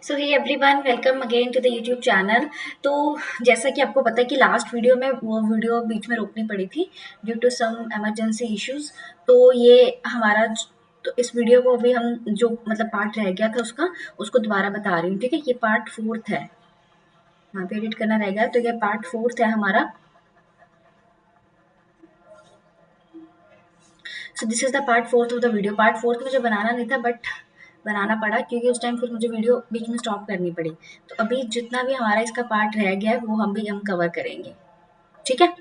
So hey everyone, welcome again to the YouTube channel. तो जैसा कि आपको पता है कि लास्ट वीडियो में वो वीडियो बीच में रोकनी पड़ी थी due to some emergency issues. तो ये हमारा तो इस वीडियो को अभी हम जो मतलब पार्ट रह गया था उसको दोबारा बता रही हूँ। ठीक है, ये पार्ट फोर्थ है, यहाँ पे एडिट करना रह गया तो ये पार्ट फोर्थ है हमारा। So this is the part fourth of the video. Part fourth मुझे बनाना नहीं था बट बनाना पड़ा क्योंकि उस टाइम फिर मुझे वीडियो बीच में स्टॉप करनी पड़ी। तो अभी जितना भी हमारा इसका पार्ट रह गया है वो हम कवर करेंगे। ठीक है,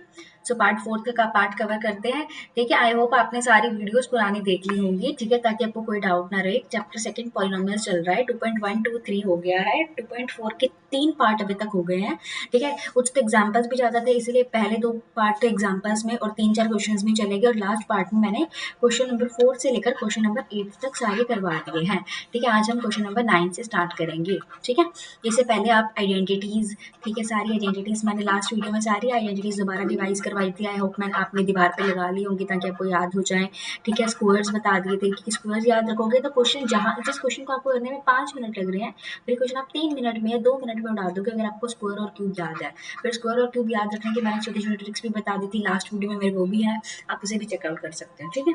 सो पार्ट फोर्थ का पार्ट कवर करते हैं। ठीक है, आई होप आपने सारी वीडियोस पुरानी देख ली होंगी। ठीक है, ताकि आपको कोई डाउट ना रहे। चैप्टर सेकंड पॉलिनोमियल्स चल रहा है, 2.123 हो गया है, 2.4 के 3 पार्ट अभी तक हो गए हैं। ठीक है, कुछ तो एग्जाम्पल्स भी ज़्यादा थे इसलिए पहले 2 पार्ट तो एग्जाम्पल्स में और 3-4 क्वेश्चन में चले गए और लास्ट पार्ट में मैंने क्वेश्चन नंबर 4 से लेकर क्वेश्चन नंबर 8 तक सारे करवा दिए हैं। ठीक है, आज हम क्वेश्चन नंबर 9 से स्टार्ट करेंगे। ठीक है, इससे पहले आप आइडेंटिटीज़, ठीक है, सारी आइडेंटिटीज़ मैंने लास्ट वीडियो में सारी आइडेंटिटीज़ दोबारा रिवाइज करवाई थी। आई होप मैंने आपने दीवार पे लगा ली होंगी ताकि आपको याद हो जाए। ठीक है, स्क्वायर्स बता दिए थे कि स्क्वायर्स याद रखोगे तो क्वेश्चन जहाँ जिस क्वेश्चन को आपको करने में 5 मिनट लग रहे हैं फिर क्वेश्चन आप 3 मिनट में या 2 मिनट में उड़ा दोगे अगर आपको स्क्वायर और क्यूब याद है। फिर स्क्वायर और क्यूब याद रखने की मैंने छोटी छोटी ट्रिक्स भी बता दी थी लास्ट वीडियो में, मेरे वो भी है, आप उसे भी चेकआउट कर सकते हैं। ठीक है,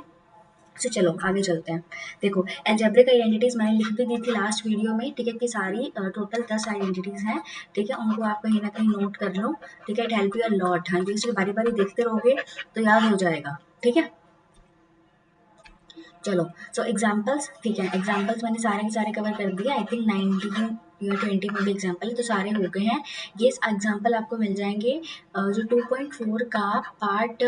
तो चलो आगे चलते हैं। देखो, एल्जेब्रिक आइडेंटिटीज मैंने लिख भी दी थी लास्ट वीडियो में। ठीक है, कि सारी टोटल 10 आइडेंटिटीज हैं। ठीक है, उनको आप कहीं ना कहीं नोट कर लो। ठीक है, it help you a lot. हाँ, जिससे बारी बारी देखते रहोगे तो याद हो जाएगा। ठीक है, चलो। सो एग्जाम्पल्स, ठीक है, एग्जाम्पल्स मैंने सारे के सारे कवर कर दिए। आई थिंक 19 या 20 में भी एग्जाम्पल है तो सारे हो गए हैं। ये एग्जाम्पल आपको मिल जाएंगे जो 2.4 का पार्ट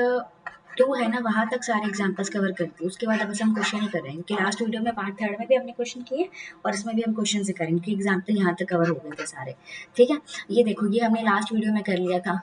2 है ना, वहाँ तक सारे एग्जाम्पल्स कवर करती है। उसके बाद अब बस हम क्वेश्चन ही करेंगे कि लास्ट वीडियो में पार्ट थर्ड में भी हमने क्वेश्चन किए और इसमें भी हम क्वेश्चन से करेंगे कि एग्जाम्पल यहाँ तक कवर हो गए थे सारे। ठीक है, ये देखो, ये हमने लास्ट वीडियो में कर लिया था।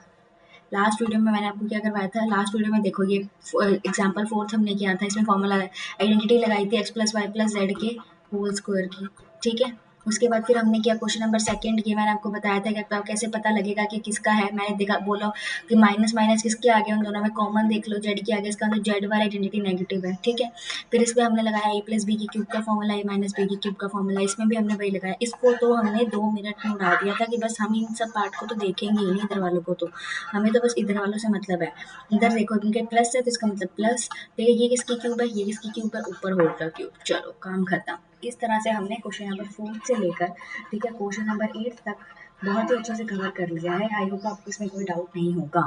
लास्ट वीडियो में मैंने आपको क्या करवाया था, लास्ट वीडियो में देखो ये एग्जाम्पल फोर्थ हमने किया था। इसमें फॉर्मूला आइडेंटिटी लगाई थी x+y+z के होल स्क्वायर की। ठीक है, उसके बाद फिर हमने किया क्वेश्चन नंबर सेकंड किया। मैंने आपको बताया था कि आपको कैसे पता लगेगा कि किसका है। मैंने देखा, बोला कि माइनस माइनस किसके आगे, उन दोनों में कॉमन देख लो, जेड के आगे, इसका मतलब जेड वाला आइडेंटिटी नेगेटिव है। ठीक है, फिर इसमें हमने लगाया a प्लस बी की क्यूब का फॉर्मूला, a माइनस बी की क्यूब का फॉर्मूला, इसमें भी हमने वही लगाया। इसको तो हमने 2 मिनट में उड़ा दिया था कि बस हम इन सब पार्ट को तो देखेंगे ही नहीं, इधर वालों को तो हमें तो बस इधर वालों से मतलब है। इधर देखो, क्योंकि प्लस है तो इसका मतलब प्लस। देखिए, ये किसकी क्यूब है, ये किसकी क्यूब है, ऊपर होल का क्यूब। चलो, काम खत्म। इस तरह से हमने क्वेश्चन नंबर 4 से लेकर, ठीक है, क्वेश्चन नंबर 8 तक बहुत ही अच्छे से कवर कर लिया है। आई होप आपको इसमें कोई डाउट नहीं होगा।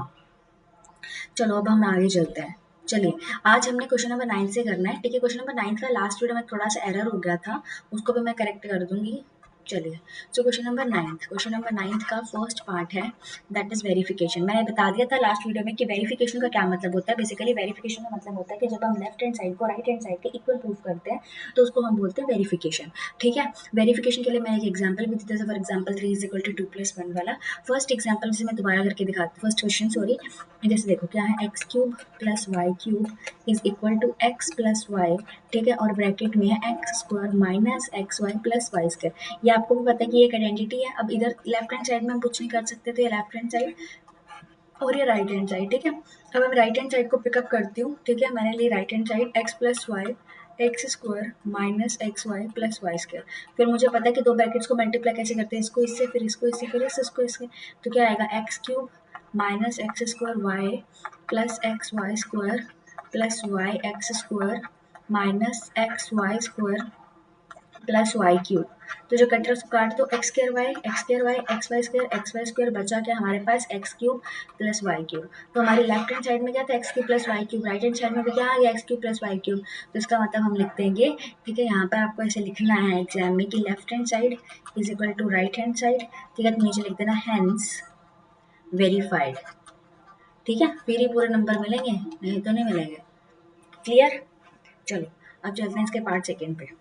चलो अब हम आगे चलते हैं। चलिए, आज हमने क्वेश्चन नंबर 9 से करना है। ठीक है, क्वेश्चन नंबर 9 का लास्ट वीडियो में थोड़ा सा एरर हो गया था, उसको भी मैं करेक्ट कर दूंगी। चलिए, सो क्वेश्चन नंबर 9 का फर्स्ट पार्ट है, दैट इज वेरिफिकेशन। मैंने बता दिया था लास्ट वीडियो में कि वेरिफिकेशन का क्या मतलब होता है। बेसिकली वेरिफिकेशन का मतलब होता है कि जब हम लेफ्ट हैंड साइड को राइट हैंड साइड के इक्वल प्रूफ करते हैं तो उसको हम बोलते हैं वेरिफिकेशन। ठीक है, वेरिफिकेशन के लिए मैंने एक एग्जाम्पल भी दिया था, for example 3 is equal to 2+1 वाला। फर्स्ट एग्जाम्पल जिसे मैं दोबारा करके दिखाती, फर्स्ट क्वेश्चन सॉरी। जैसे देखो क्या है, x cube plus y cube is equal to x plus y. ठीक है, और ब्रैकेट में है x square minus x y plus y square. ये आपको भी पता है कि ये एक आइडेंटिटी है। अब इधर लेफ्ट हैंड साइड में हम कुछ नहीं कर सकते थे, लेफ्ट हैंड साइड और ये राइट हैंड साइड। ठीक है, अब मैं राइट हैंड साइड को पिकअप करती हूँ। ठीक है, मैंने ली right hand side x plus y x square minus x y plus y square. फिर मुझे पता है कि दो ब्रैकेट्स को मल्टीप्लाई कैसे करते हैं, इसको इससे, फिर इसको इससे, फिर इसको इससे। तो क्या आएगा, x cube minus x square y plus x y square plus y x square minus x y square plus y cube. तो जो कटर उसको काट दो, x square y x y square बचा क्या हमारे पास, x cube plus y cube. तो हमारी लेफ्ट हैंड साइड में क्या था, x cube plus y cube, right hand side में भी क्या आ गया, x cube plus y cube. तो इसका मतलब हम लिख देंगे, ठीक है, यहाँ पर आपको ऐसे लिखना है एग्जाम में कि left hand side is equal to right hand side. ठीक है, तो नीचे लिख देना हैंस वेरीफाइड। ठीक है, फिर ही पूरे नंबर मिलेंगे, नहीं तो नहीं मिलेंगे। क्लियर। चलो अब चलते हैं इसके पार्ट सेकेंड पे।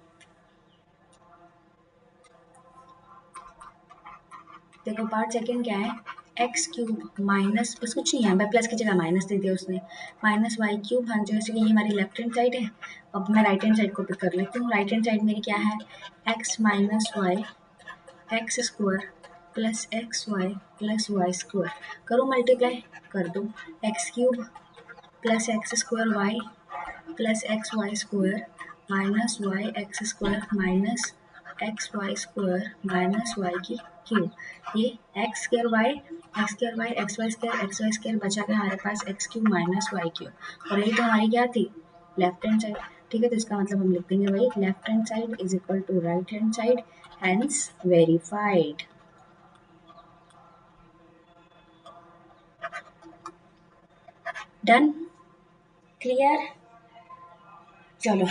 देखो, पार्ट सेकंड क्या है, एक्स क्यूब माइनस, बस कुछ नहीं है, मैं प्लस की जगह माइनस दे दिया उसने, माइनस वाई क्यूब। हाँ, जैसे कि ये हमारी लेफ्ट हैंड साइड है। अब मैं राइट हैंड साइड को पिक कर लेती हूँ। राइट हैंड साइड मेरी क्या है, x minus y x square plus y square. करो मल्टीप्लाई, कर दो, x cube plus x square y plus x y square minus y x square minus x y square minus y की cube, ये x square y x y square बचा के हमारे पास x cube minus y cube, और यही तो हमारी क्या थी, लेफ्ट हैंड साइड। ठीक है, तो इसका मतलब हम लिख देंगे वही left hand side is equal to right hand side, hence verified. Done, clear. चलो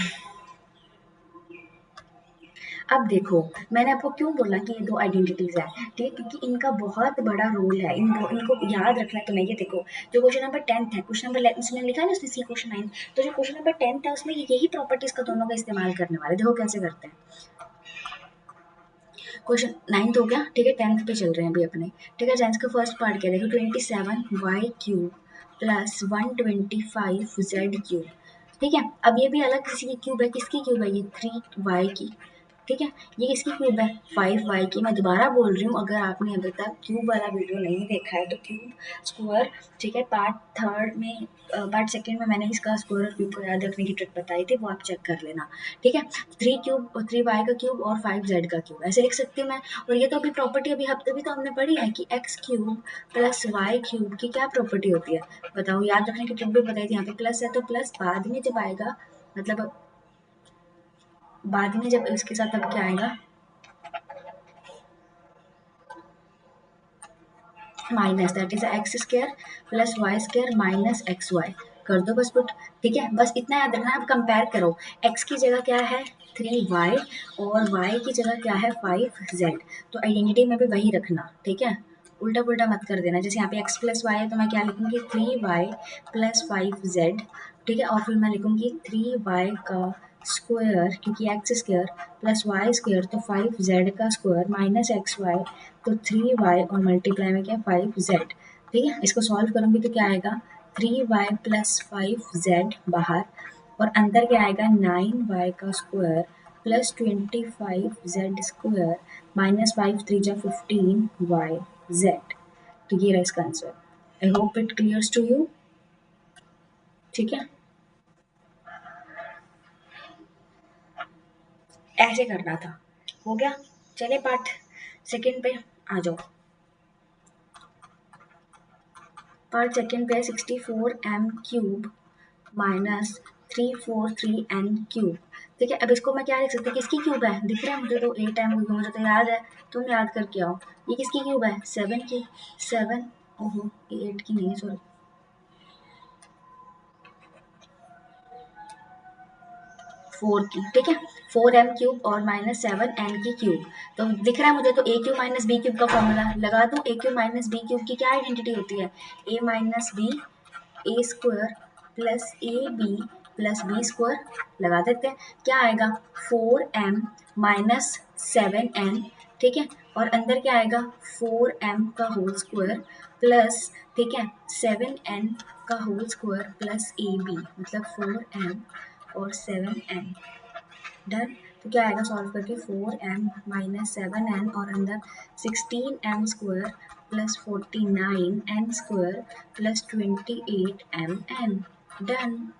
अब देखो, मैंने आपको क्यों बोला कि ये दो आइडेंटिटीज है, ठीक है, क्योंकि इनका बहुत बड़ा रोल है, इनको याद रखना है तुम्हें। ये देखो, जो क्वेश्चन नंबर 10 है, क्वेश्चन नंबर 11 उसमें लिखा है ना, उसमें सी क्वेश्चन 9, तो जो क्वेश्चन नंबर 10 है उसमें यही प्रॉपर्टीज का दोनों का इस्तेमाल करने वाले। देखो कैसे करते हैं। क्वेश्चन 9 हो गया, ठीक है, 10 पे चल रहे हैं अभी अपने। ठीक है, 10 का फर्स्ट पार्ट क्या, देखो 27y³ प्लस 125z³। ठीक है, अब ये भी अलग किसी की क्यूब है, किसकी क्यूब है, ये 3y की। ठीक है, ये किसकी क्यूब है, 5y की। मैं दोबारा बोल रही हूँ, अगर आपने अभी तक क्यूब वाला वीडियो नहीं देखा है तो क्यूब स्क्वायर, ठीक है, पार्ट सेकंड में मैंने इसका स्क्वायर और क्यूब को याद रखने की ट्रिक बताई थी, वो आप चेक कर लेना। ठीक है, 3 वाई का क्यूब और 5 जेड का क्यूब ऐसे लिख सकती हूँ मैं। और ये तो अभी प्रॉपर्टी अभी तो हमने पढ़ी है कि x cube plus y cube की क्या प्रॉपर्टी होती है, बताओ, याद रखने की ट्रिक भी बताई थी। यहाँ पे प्लस है तो प्लस बाद में जब आएगा, मतलब बाद में जब इसके साथ अब क्या आएगा, minus, that is x square plus y square minus x y. कर दो बस पुट। ठीक है, बस इतना याद रखना। अब कंपेयर करो, एक्स की जगह क्या है 3y और y की जगह क्या है 5z, तो आइडेंटिटी में भी वही रखना। ठीक है, उल्टा पुल्टा मत कर देना। जैसे यहाँ पे x प्लस वाई है तो मैं क्या लिखूंगी 3y प्लस 5z। ठीक है, और फिर मैं लिखूंगी 3y का स्क्वायर, क्योंकि x square plus y square तो 5z का स्क्वायर माइनस एक्स वाई, तो 3y और मल्टीप्लाई में क्या 5z। ठीक है, इसको सॉल्व करूंगी तो क्या आएगा 3y प्लस 5z बाहर, और अंदर क्या आएगा 9y का square plus 25z square minus 5 3 जा 15y z। तो ये रहा इसका answer. I hope it clears to you. ठीक है, ऐसे करना था। हो गया, चले पार्ट सेकंड पे आ जाओ। पार्ट सेकंड पे 64m³ माइनस 343n³। ठीक है, अब इसको मैं क्या लिख सकती हूँ, किसकी क्यूब है, दिख रहा है मुझे तो 8m, मुझे तो याद है, तुम याद करके आओ। ये किसकी क्यूब है 7 की, 7, ओहो ये 8 की नहीं है, सॉरी, 4 की। ठीक है, 4m³ और माइनस 7n की क्यूब, तो दिख रहा है मुझे तो a³ माइनस b³ का फॉर्मूला लगा दूं। a³ माइनस b³ की क्या आइडेंटिटी होती है, a minus b a square plus a b plus b square, लगा देते हैं। क्या आएगा 4m माइनस 7n। ठीक है, और अंदर क्या आएगा 4m का होल स्क्वायर प्लस, ठीक है, 7n का whole square plus a b, मतलब 4m और 7n। डन, तो क्या आएगा सॉल्व करके 4m माइनस 7n और अंदर 16m square plus 49n square plus 28mn। Done,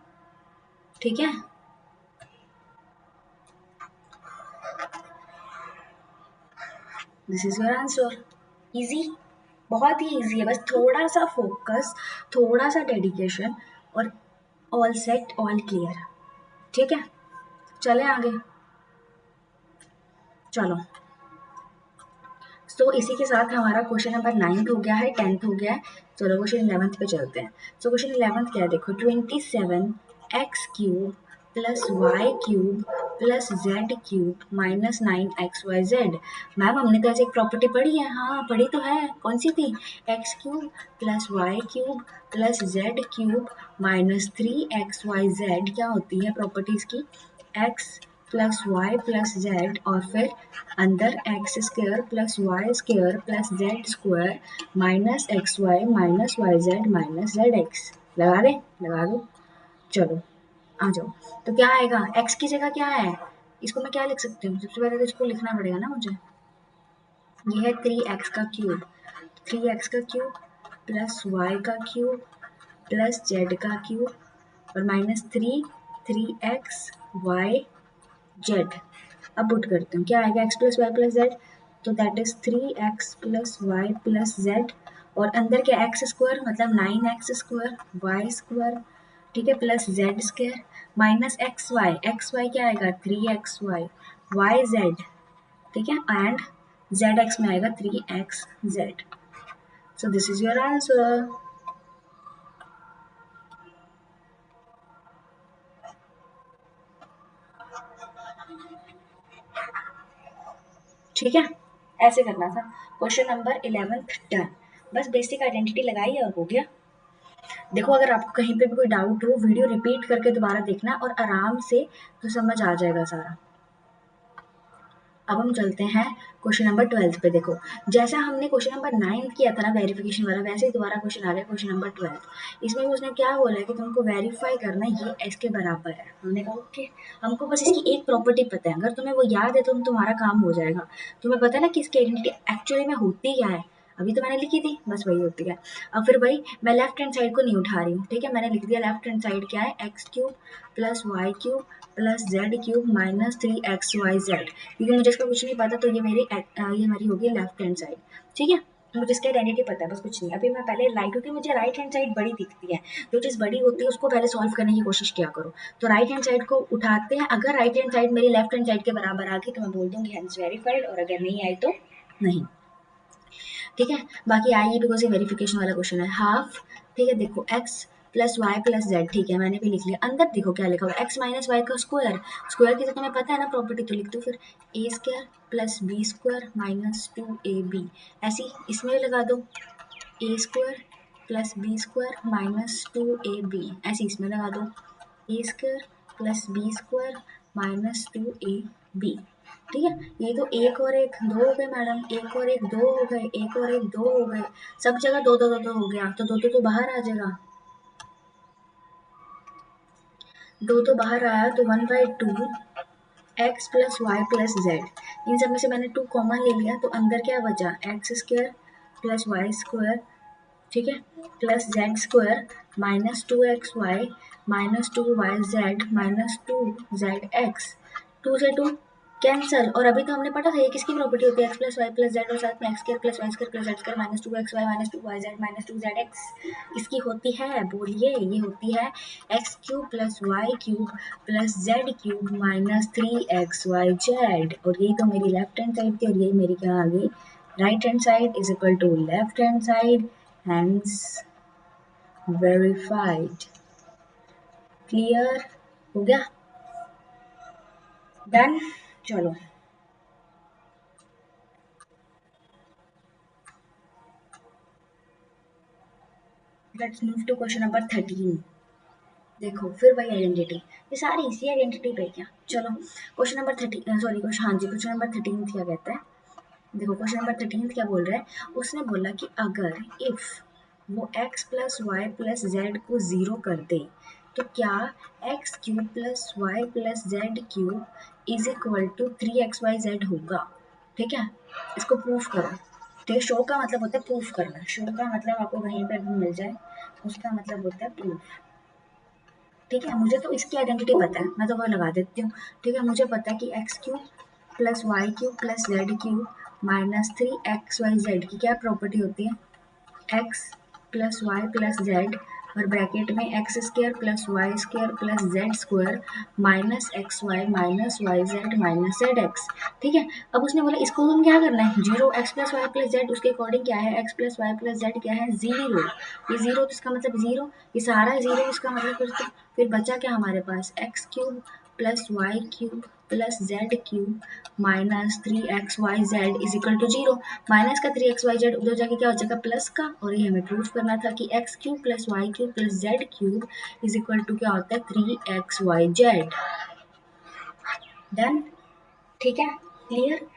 ठीक है, this is your answer. Easy, बहुत ही इजी है, बस थोड़ा सा फोकस, थोड़ा सा डेडिकेशन, और ऑल सेट ऑल क्लियर। ठीक है, चले आगे। चलो, तो इसी के साथ हमारा क्वेश्चन नंबर 9 हो गया है, 10 हो गया है। चलो क्वेश्चन 11 पे चलते हैं। सो क्वेश्चन 11 क्या है, देखो 27x³ plus y³ plus z³ minus 9xyz। Ma'am हमने तो ऐसे एक प्रॉपर्टी पढ़ी है, हाँ पढ़ी तो है, कौन सी थी, x³ plus y³ plus z³ minus 3xyz। क्या होती है प्रॉपर्टीज की, x plus y plus z, और फिर अंदर x square plus y square plus z square minus x y minus y z minus z x. लगा दे, लगा दो। चलो आ जाओ, तो क्या आएगा, एक्स की जगह क्या है, इसको मैं क्या लिख सकती हूँ, सबसे पहले तो इसको लिखना पड़ेगा ना मुझे। ये है 3x³ 3x³ प्लस वाई का क्यूब प्लस जेड का क्यूब और माइनस 3 3x y z। अब पुट करती हूँ, क्या आएगा x plus y plus z, तो that is 3x plus y plus z, और अंदर क्या एक्स स्क्वायर मतलब 9x स्क्वायर वाई स्क्वायर, ठीक है, plus z square minus x y क्या आएगा 3xy वाई जेड, ठीक है, एंड जेड एक्स में आएगा 3xz। So this is your answer. ठीक है, ऐसे करना था। Question number 11th done. बस बेसिक आइडेंटिटी लगाई और हो गया। देखो अगर आपको कहीं पे भी कोई डाउट हो, वीडियो रिपीट करके दोबारा देखना और आराम से तो समझ आ जाएगा सारा। अब हम चलते हैं क्वेश्चन नंबर 12 पे। देखो जैसा हमने क्वेश्चन नंबर 9 किया था ना वेरिफिकेशन वाला, वैसे ही दोबारा क्वेश्चन आ गया क्वेश्चन नंबर 12। इसमें भी उसने क्या बोला है कि तुमको वेरीफाई करना ये इसके बराबर है। हमने कहा ओके, हमको बस इसकी एक प्रॉपर्टी पता है, अगर तुम्हें वो याद है तो तुम्हारा काम हो जाएगा। तुम्हें पता है ना कि इसकी आइडेंटिटी एक्चुअली में होती क्या है, अभी तो मैंने लिखी थी, बस वही होती है। अब फिर भाई मैं लेफ्ट हैंड साइड को नहीं उठा रही हूँ, ठीक है, मैंने लिख दिया लेफ्ट हैंड साइड क्या है x cube plus y cube plus z cube minus 3xyz, क्योंकि मुझे इसका कुछ नहीं पता तो ये मेरी होगी लेफ्ट हैंड साइड। ठीक है, मुझे इसका आइडेंटिटी पता है, बस कुछ नहीं। अभी मैं पहले राइट, क्योंकि मुझे राइट हैंड साइड बड़ी दिखती है, जो चीज़ बड़ी होती है उसको पहले सॉल्व करने की कोशिश किया करो। तो राइट हैंड साइड को उठाते हैं, अगर राइट हैंड साइड मेरी लेफ्ट हैंड साइड के बराबर आ गई तो मैं बोल दूंगी हैंस वेरीफाइड, और अगर नहीं आई तो नहीं। ठीक है, बाकी आइए बिकॉज ये वेरिफिकेशन वाला क्वेश्चन है। हाफ, ठीक है, देखो x plus y plus z, ठीक है मैंने भी लिख लिया। अंदर देखो क्या लिखा हुआ x माइनस वाई का स्क्वायर, स्क्वायर की तो तुम्हें पता है ना प्रॉपर्टी, तो लिख दो फिर a square plus b square minus 2ab। ऐसी इसमें लगा दो a square plus b square minus 2ab, ऐसे इसमें लगा दो a square plus b square minus 2ab। ठीक है, ये तो एक और एक दो हो गए मैडम, एक और एक दो हो गए, एक और एक दो हो गए, सब जगह दो दो दो दो हो गया, तो दो दो तो बाहर आ जाएगा, दो तो बाहर आया तो 1/2 x plus y plus z, इन सब में से मैंने 2 कॉमन ले लिया तो अंदर क्या बचा x square plus y square, ठीक है, plus z square minus 2xy minus 2yz minus 2zx, 2 से 2 कैंसल। और अभी तो हमने पढ़ा था ये किसकी प्रॉपर्टी होती है x plus y plus z, और साथ में x square plus y square plus z square minus 2xy minus 2yz minus 2zx, इसकी होती है, बोलिए, ये होती है x cube plus y cube plus z cube minus 3xyz। और यही तो मेरी लेफ्ट हैंड साइड थी और यही मेरी क्या आ गई right hand side is equal to left hand side, hence verified। Clear हो गया, डन। चलो let's move to question number 13। देखो फिर वही आइडेंटिटी, ये सारी इसी आइडेंटिटी पे क्या। चलो क्वेश्चन नंबर 13, सॉरी क्वेश्चन, हाँ जी क्वेश्चन नंबर 13 क्या कहता है। देखो क्वेश्चन नंबर 13 क्या बोल रहा है, उसने बोला कि अगर इफ वो x plus y plus z को ज़ीरो कर दे तो क्या x cube plus y plus z cube is equal to 3xyz होगा। ठीक है, इसको प्रूफ करो। तो शो का मतलब होता है प्रूफ करना, शो का मतलब आपको कहीं पर भी मिल जाए उसका मतलब होता है प्रूफ। ठीक है, मुझे तो इसकी आइडेंटिटी पता है, मैं तो वो लगा देती हूँ। ठीक है, मुझे पता है कि x cube plus y cube plus z cube minus 3xyz की क्या प्रॉपर्टी होती है x plus y plus z और ब्रैकेट में x square plus y square plus z square minus x y minus y z minus z x. ठीक है, अब उसने बोला इसको तुम क्या करना है, zero x plus y plus z उसके अकॉर्डिंग क्या है x plus y plus z क्या है जीरो, ये जीरो तो इसका मतलब जीरो, ये सारा जीरो, इसका मतलब फिर बचा क्या हमारे पास x cube plus y cube plus z cube minus 3xyz is equal to zero. Minus का 3xyz उधर जाके क्या हो जाएगा प्लस का, और ये हमें प्रूफ करना था कि x cube plus y cube plus z cube is equal to क्या होता है 3xyz। डन, ठीक है, क्लियर,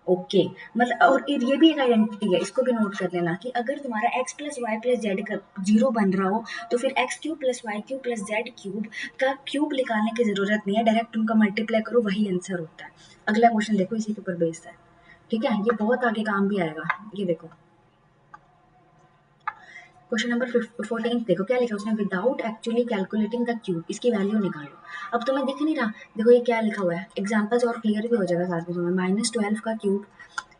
ओके। मतलब और ये भी एक आइडेंटिटी है, इसको भी नोट कर लेना कि अगर तुम्हारा x plus y plus z का जीरो बन रहा हो तो फिर x cube plus y cube plus z cube का क्यूब निकालने की जरूरत नहीं है, डायरेक्ट उनका मल्टीप्लाई करो वही आंसर होता है। अगला क्वेश्चन देखो इसी के ऊपर बेस्ड है। ठीक है, ये बहुत आगे काम भी आएगा, ये देखो क्वेश्चन नंबर 14 देखो क्या लिखा उसने, without actually calculating the cube, इसकी वैल्यू निकालो। अब तुम्हें दिख नहीं रहा, देखो ये क्या लिखा हुआ है, एग्जाम्पल्स और क्लियर भी हो जाएगा साथ में तुम्हें। -12 का क्यूब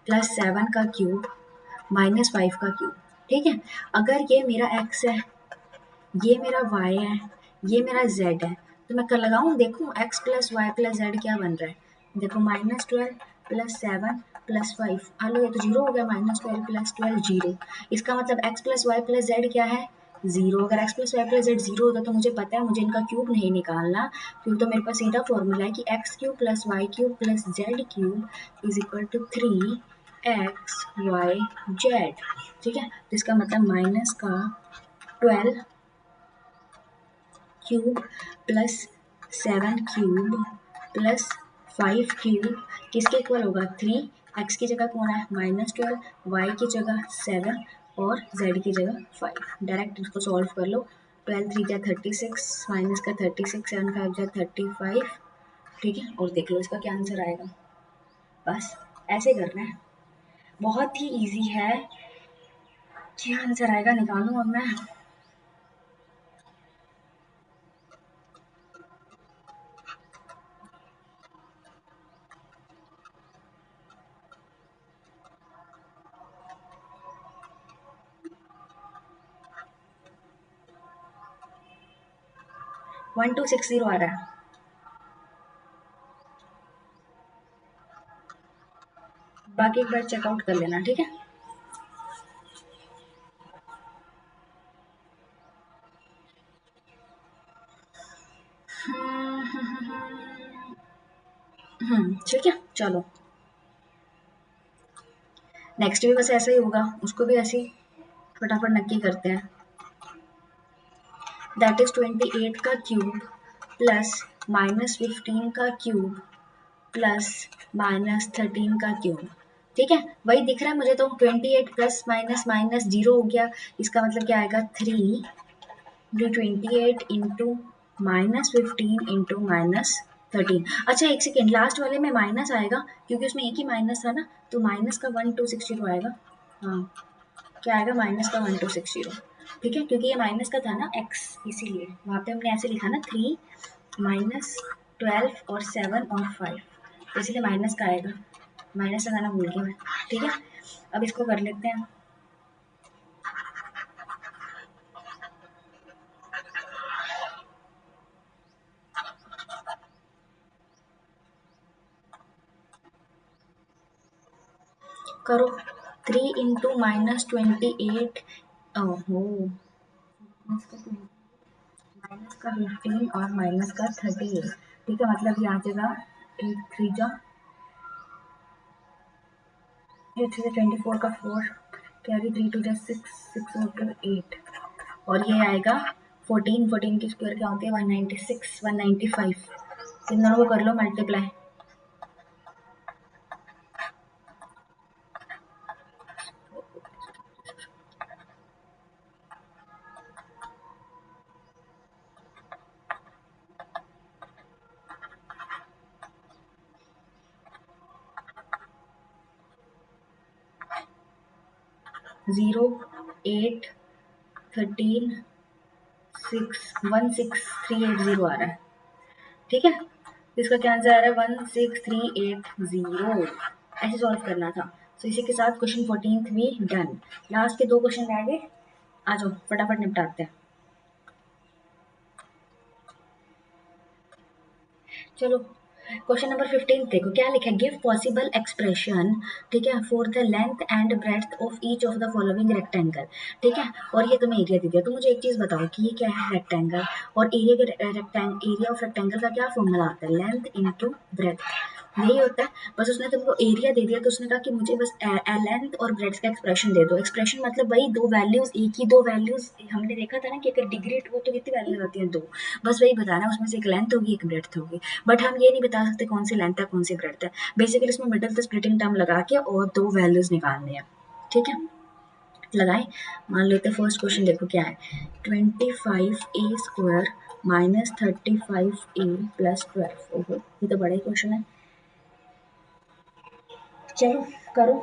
प्लस 7 का क्यूब -5 का क्यूब। ठीक है, अगर ये मेरा x है, ये मेरा y है, ये मेरा z है, तो मैं कर लगाऊं, देखूं x plus y plus z क्या बन रहा है। देखो -12 प्लस 7 प्लस 5, हेलो ये तो जीरो हो गया, -12 प्लस 12 जीरो। इसका मतलब x plus y plus z क्या है, जीरो। अगर x plus y plus z zero होता तो मुझे पता है मुझे इनका क्यूब नहीं निकालना, क्योंकि तो मेरे पास सीधा फॉर्मूला है कि x cube plus y cube plus z cube is equal to 3x y z। ठीक है, जिसका मतलब माइनस का 12 cube plus 7 cube plus 5 cube किसके इक्वल होगा, 3। एक्स की जगह कौन है, -12, वाई की जगह 7 और जेड की जगह 5। डायरेक्ट इसको सॉल्व कर लो, 12 3 जा 36, माइनस का 36, 7 5 जा 35। ठीक है, और देख लो इसका क्या आंसर आएगा। बस ऐसे करना है, बहुत ही इजी है। क्या आंसर आएगा निकालूं अब मैं। 1260 आ रहा है। बाकी एक बार चेकआउट कर लेना, ठीक है। ठीक है, चलो नेक्स्ट भी बस ऐसा ही होगा, उसको भी ऐसे ही फटाफट नक्की करते हैं। दैट इज 28 का क्यूब प्लस -15 का क्यूब प्लस -13 का क्यूब। ठीक है, वही दिख रहा है मुझे तो, 28 प्लस माइनस माइनस जीरो हो गया, इसका मतलब क्या आएगा, 3 28 इंटू -15 इंटू -13। अच्छा एक सेकेंड, लास्ट वाले में माइनस आएगा क्योंकि उसमें एक ही माइनस था ना, तो माइनस का 1260 आएगा। हाँ, क्या आएगा, माइनस का 1260। ठीक है, क्योंकि ये माइनस का था ना x, इसीलिए वहाँ पे हमने ऐसे लिखा ना, 3 -12 और 7 और 5, तो इसलिए माइनस का आएगा, माइनस लगाना भूल गई मैं। ठीक है, अब इसको कर लेते हैं। करो, 3 इंटू -28, ओहो, माइनस का 15 और माइनस का 38। ठीक है, मतलब ये आ जाएगा 8 3 जा 8 3 24 का 4, कैरी 3 2 जा 6 6 और 8, और ये आएगा 14, 14 की स्क्वायर क्या होती है, 196 195। इन दोनों को कर लो मल्टीप्लाई। 0 8 13 6 16380 आ रहा है। ठीक है, इसका क्या आंसर आ रहा है, 16380। ऐसे सॉल्व करना था। तो इसी के साथ क्वेश्चन 14 भी डन। लास्ट के 2 क्वेश्चन रह गए, आ जाओ फटाफट निपटाते हैं। चलो क्वेश्चन नंबर 15 देखो क्या लिखा है, गिव पॉसिबल एक्सप्रेशन, ठीक है, for the length and breadth of each of the following rectangle. ठीक है, और ये तुम्हें एरिया दे दिया, तो मुझे एक चीज बताओ कि ये क्या है, रेक्टेंगल, और एरिया के एरिया ऑफ रेक्टेंगल का क्या फॉर्मूला आता है, लेंथ इंटू ब्रेड्थ, यही होता है। बस उसने तुमको एरिया दे दिया, तो उसने कहा कि मुझे बस लेंथ और ब्रेड्थ का एक्सप्रेशन दे दो। एक्सप्रेशन मतलब वही दो वैल्यूज, एक ही दो वैल्यूज, हमने देखा था ना कि अगर डिग्री हो तो कितनी वैल्यूज होती हैं, दो। बस वही बताना, उसमें से एक लेंथ होगी एक ब्रेड्थ होगी, बट हम ये नहीं बता सकते कौन सी लेंथ है कौन सी ब्रेड्थ है। बेसिकली इसमें मिडल से स्प्लिटिंग टर्म लगा के और दो वैल्यूज निकालनी है। ठीक है, लगाए, मान लेते फर्स्ट क्वेश्चन देखो क्या है, 25a² -35a प्लस 12। ओहो, ये तो बड़ा ही क्वेश्चन है। चलो करो।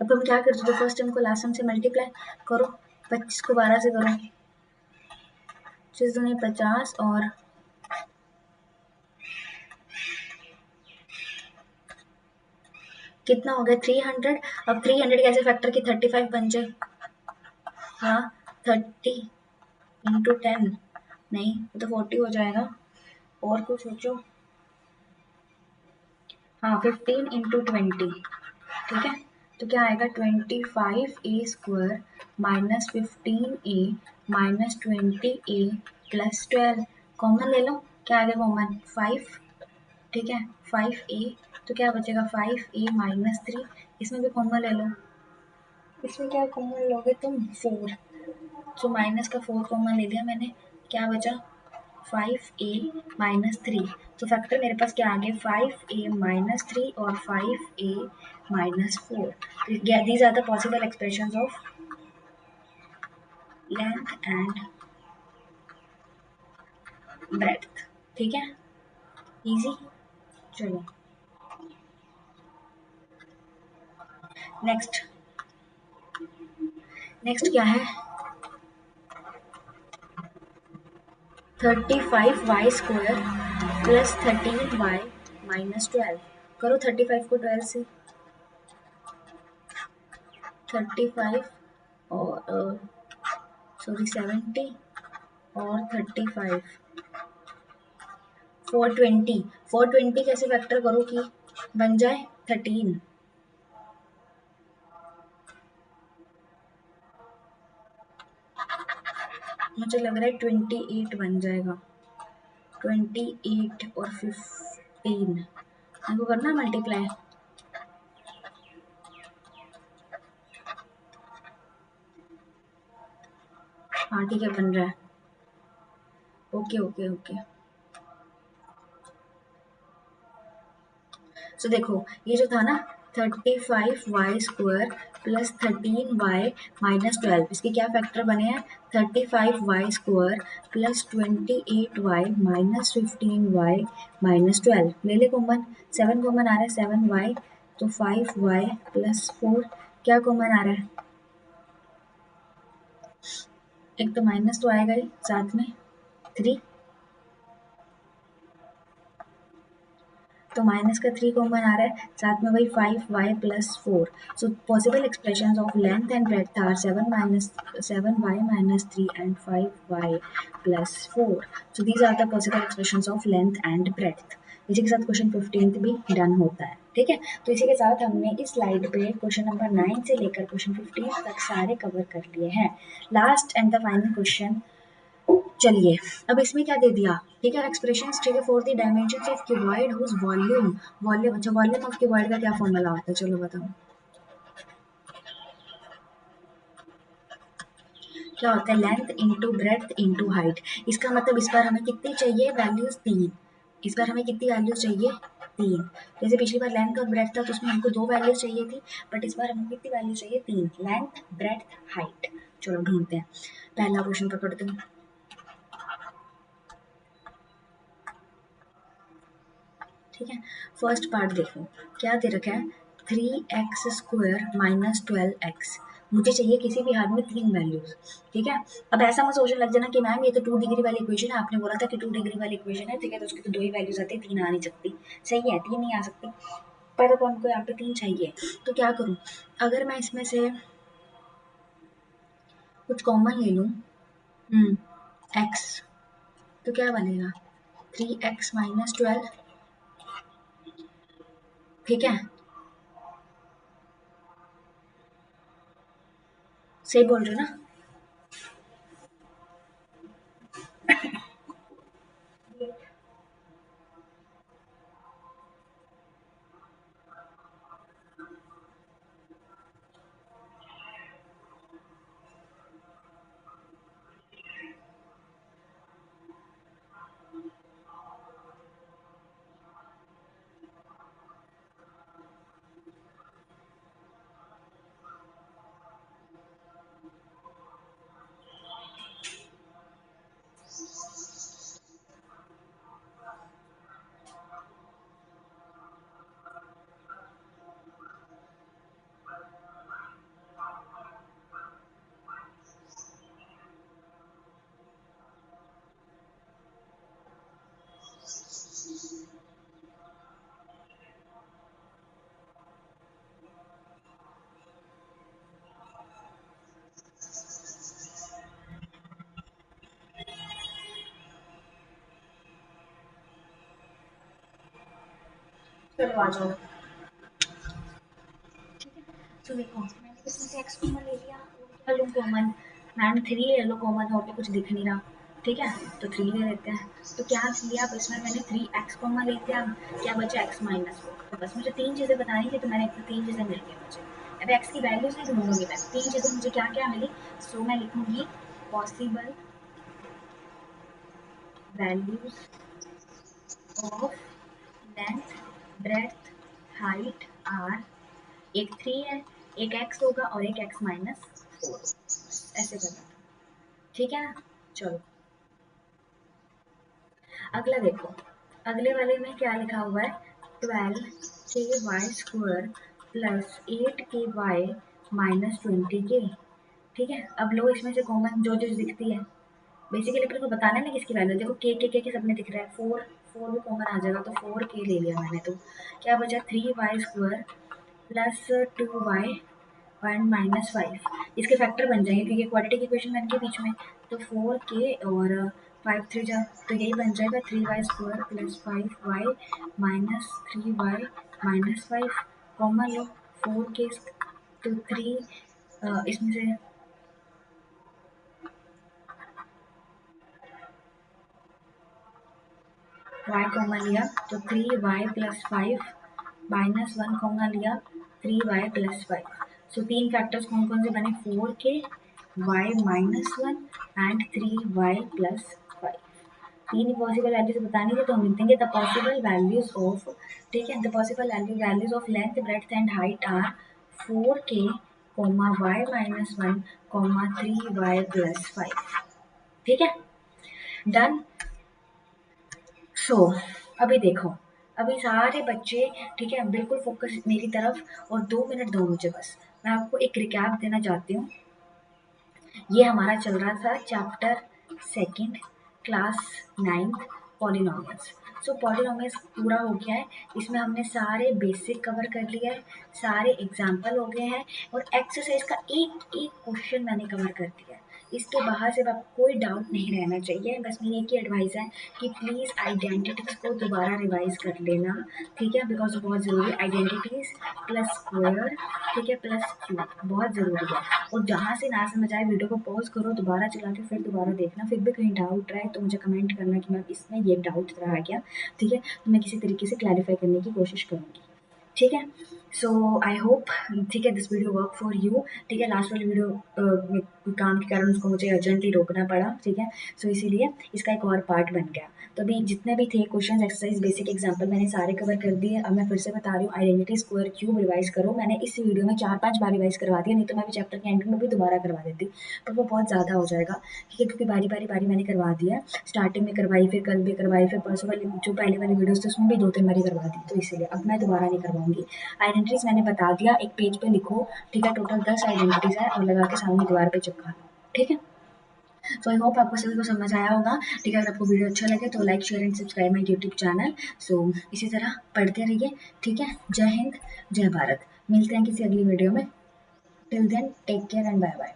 अब हम क्या करते थे, फर्स्ट टर्म को लास्ट टर्म से मल्टीप्लाई करो, 25 को 12 से करो, 25 दूनी 50 और कितना हो गया 300। अब 300 कैसे फैक्टर की 35 बन जाए, हाँ 30 इंटू 10, नहीं तो 40 हो जाएगा, और कुछ सोचो, हाँ 15 इंटू 20, ठीक है। तो क्या आएगा 25a² minus 15a minus 20a plus 12, common ले लो, क्या आ गया कॉमन 5, ठीक है 5a, तो क्या बचेगा 5a माइनस 3, इसमें भी कॉमन ले लो, इसमें क्या कॉमन लोगे तुम 4, तो माइनस का 4 कॉमन ले लिया मैंने, क्या बचा 5a माइनस 3, तो फैक्टर मेरे पास क्या आ गया 5a माइनस 3 और 5a minus 4। These are the possible expressions of length and breadth, ठीक है, इजी। चलो नेक्स्ट, नेक्स्ट क्या है 35y² प्लस 13y माइनस 12, करो 35 को 12 से, 35 और सॉरी 70 और 35, 420, 420 कैसे फैक्टर करो कि बन जाए 13, मुझे लग रहा है 28 बन जाएगा, 28 और 15, हमको करना मल्टीप्लाई, हाँ ठीक है बन रहा है, ओके ओके ओके। सो देखो ये जो था ना 35y² प्लस 13y माइनस 12, इसके क्या फैक्टर बने हैं 35y² plus 28y minus 15y minus 12, ले ले कॉमन, 7 कॉमन आ रहा है 7y, तो 5y प्लस 4, क्या कॉमन आ रहा है, एक तो माइनस तो आएगा ही साथ में 3, तो माइनस का 3 कॉमन आ रहा है, साथ में वही 5y plus 4, so possible expressions of length and breadth are 7y minus 3 and 5y plus 4, so these are the possible expressions of length and breadth. इसी के साथ क्वेश्चन 15 भी डन होता है, ठीक है। तो इसी के साथ हमने इस स्लाइड पे क्वेश्चन नंबर 9 से लेकर क्वेश्चन 15 तक सारे कवर कर लिए हैं। Last and the final question, चलिए अब इसमें क्या दे दिया, ठीक है एक्सप्रेशंस, ठीक है for the dimensions of cuboid whose volume, volume, अच्छा वॉल्यूम ऑफ क्यूबॉइड का क्या फॉर्मूला होता है, चलो बताओ क्या होता है, length into breadth into height, इसका मतलब इस बार हमें कितनी चाहिए वैल्यूज 3, इस बार हमें कितनी वैल्यूज चाहिए 3, जैसे पिछली बार लेंथ और ब्रेड्थ था तो उसमें हमको 2 वैल्यूज चाहिए थी, बट इस बार हमें कितनी वैल्यू चाहिए 3, लेंथ ब्रेड्थ हाइट। चलो ढूंढते हैं, पहला क्वेश्चन पकड़ते हैं, ठीक है। फर्स्ट पार्ट देखो क्या दे रखा है 3x² माइनस 12x, मुझे चाहिए किसी भी हाल में 3 वैल्यूज, ठीक है। अब ऐसा मत सोचने लग जाना कि मैम ये तो 2 डिग्री वाली इक्वेशन है, आपने बोला था कि 2 डिग्री वाली इक्वेशन है, ठीक है, तो उसकी तो 2 ही वैल्यूज आती है, 3 आ नहीं सकती, सही है 3 नहीं आ सकती, पर अब हमको यहाँ पे 3 चाहिए, तो क्या करूँ, अगर मैं इसमें से कुछ कॉमन ले लूँ, x, तो क्या बनेगा 3x माइनस 12, ठीक है, सही बोल रहे हो ना। चलो आ जाओ। ठीक है, तो देखो मैंने इसमें से एक्स कॉमन ले लिया, क्या लूँ कॉमन, मैम 3 ले लो कॉमन, और तो कुछ दिख नहीं रहा। ठीक है, तो 3 ले लेते हैं। तो क्या किया, अब इसमें मैंने 3x कॉमन ले लिया, क्या बचा x माइनस 4। तो बस मुझे 3 चीज़ें बतानी थी, तो मैंने 3 चीज़ें मिल गई मुझे। अब x की वैल्यूज नहीं ढूंढूंगी मैं, 3 चीज़ें मुझे क्या क्या मिली। सो मैं लिखूंगी possible values of length breadth height are, एक 3 है, एक x होगा और एक x माइनस 4, ऐसे करना था। ठीक है ना, चलो अगला देखो। अगले वाले में क्या लिखा हुआ है, 12 k y² plus 8 k y minus 20 k। ठीक है, अब लो इसमें से कॉमन जो चीज़ दिखती है, बेसिकली अपने को बताना है ना किसकी वैल्यू। देखो के सबने दिख रहा है, 4 भी कॉमन आ जाएगा, तो 4 k ले लिया मैंने। तो क्या बचा, 3y² plus 2y point minus 5। इसके फैक्टर बन जाएंगे क्योंकि क्वाड्रेटिक इक्वेशन बन के बीच में। तो 4k और 5 3 जा, तो यही बन जाएगा 3y² plus 5y minus 3y minus 5। Common लो 4k, तो 3 इसमें से y कॉमन लिया, तो 3y प्लस 5 माइनस 1 कॉमन लिया, 3y प्लस 5। सो 3 फैक्टर्स कौन कौन से बने, 4k, y minus 1 and 3y plus 5। तीन पॉसिबल वैल्यूज बतानी थी, तो हम लिख देंगे द पॉसिबल वैल्यूज ऑफ, ठीक है, the possible values of length breadth and height are 4k, y minus 1, 3y plus 5। ठीक है, डन। सो अभी देखो, अभी सारे बच्चे, ठीक है, बिल्कुल फोकस मेरी तरफ, और 2 मिनट दो मुझे बस। मैं आपको एक रिकैप देना चाहती हूँ। ये हमारा चल रहा था chapter second, class 9th, polynomials. So polynomials पूरा हो गया है, इसमें हमने सारे बेसिक कवर कर लिया है, सारे एग्जाम्पल हो गए हैं, और एक्सरसाइज का एक एक क्वेश्चन मैंने कवर कर दिया है। इसके बाहर से आपको कोई डाउट नहीं रहना चाहिए। बस मेरी एक ही एडवाइस है कि प्लीज़ आइडेंटिटीज़ को दोबारा रिवाइज कर लेना। ठीक है, बिकॉज बहुत ज़रूरी है आइडेंटिटीज़ प्लस स्क्वायर, ठीक है, प्लस क्यूब बहुत ज़रूरी है। और जहाँ से ना समझ आए वीडियो को पॉज करो, दोबारा चला के फिर दोबारा देखना, फिर भी कहीं डाउट रहे तो मुझे कमेंट करना कि मैम इसमें ये डाउट रह गया। ठीक है, तो मैं किसी तरीके से क्लैरिफाई करने की कोशिश करूँगी। ठीक है, सो आई होप, ठीक है, this video work for you. ठीक है, लास्ट वाली वीडियो काम के कारण उसको मुझे अर्जेंटली रोकना पड़ा। ठीक है, सो इसीलिए इसका एक और पार्ट बन गया। तो अभी जितने भी थे क्वेश्चन, एक्सरसाइज, बेसिक एग्जाम्पल मैंने सारे कवर कर दिए। अब मैं फिर से बता रही हूँ, आइडेंटिटी स्क्वायर क्यूब रिवाइज करो। मैंने इस वीडियो में 4-5 बार रिवाइज करवा दिया, नहीं तो मैं भी चैप्टर के एंड में भी दोबारा करवा देती, पर वो बहुत ज़्यादा हो जाएगा। ठीक है, क्योंकि बारी मैंने करवा दिया, स्टार्टिंग में करवाई, फिर कल भी करवाई, फिर परसों वाली जो पहले वाली वीडियोस थे उसमें भी 2-3 बारी करवा दी, तो इसीलिए अब मैं दोबारा नहीं करवाऊंगी। आइडेंटिटीज मैंने बता दिया, एक पेज पे लिखो। ठीक है, टोटल 10 आइडेंटिटीज है, और लगा के सामने दीवार पे चिपका लो। ठीक है, तो आई होप आपको सभी को समझ आया होगा। ठीक है, अगर आपको वीडियो अच्छा लगे तो like, share and subscribe my YouTube channel. So इसी तरह पढ़ते रहिए। ठीक है, जय हिंद, जय भारत। मिलते हैं किसी अगली वीडियो में। Till then take care and bye bye.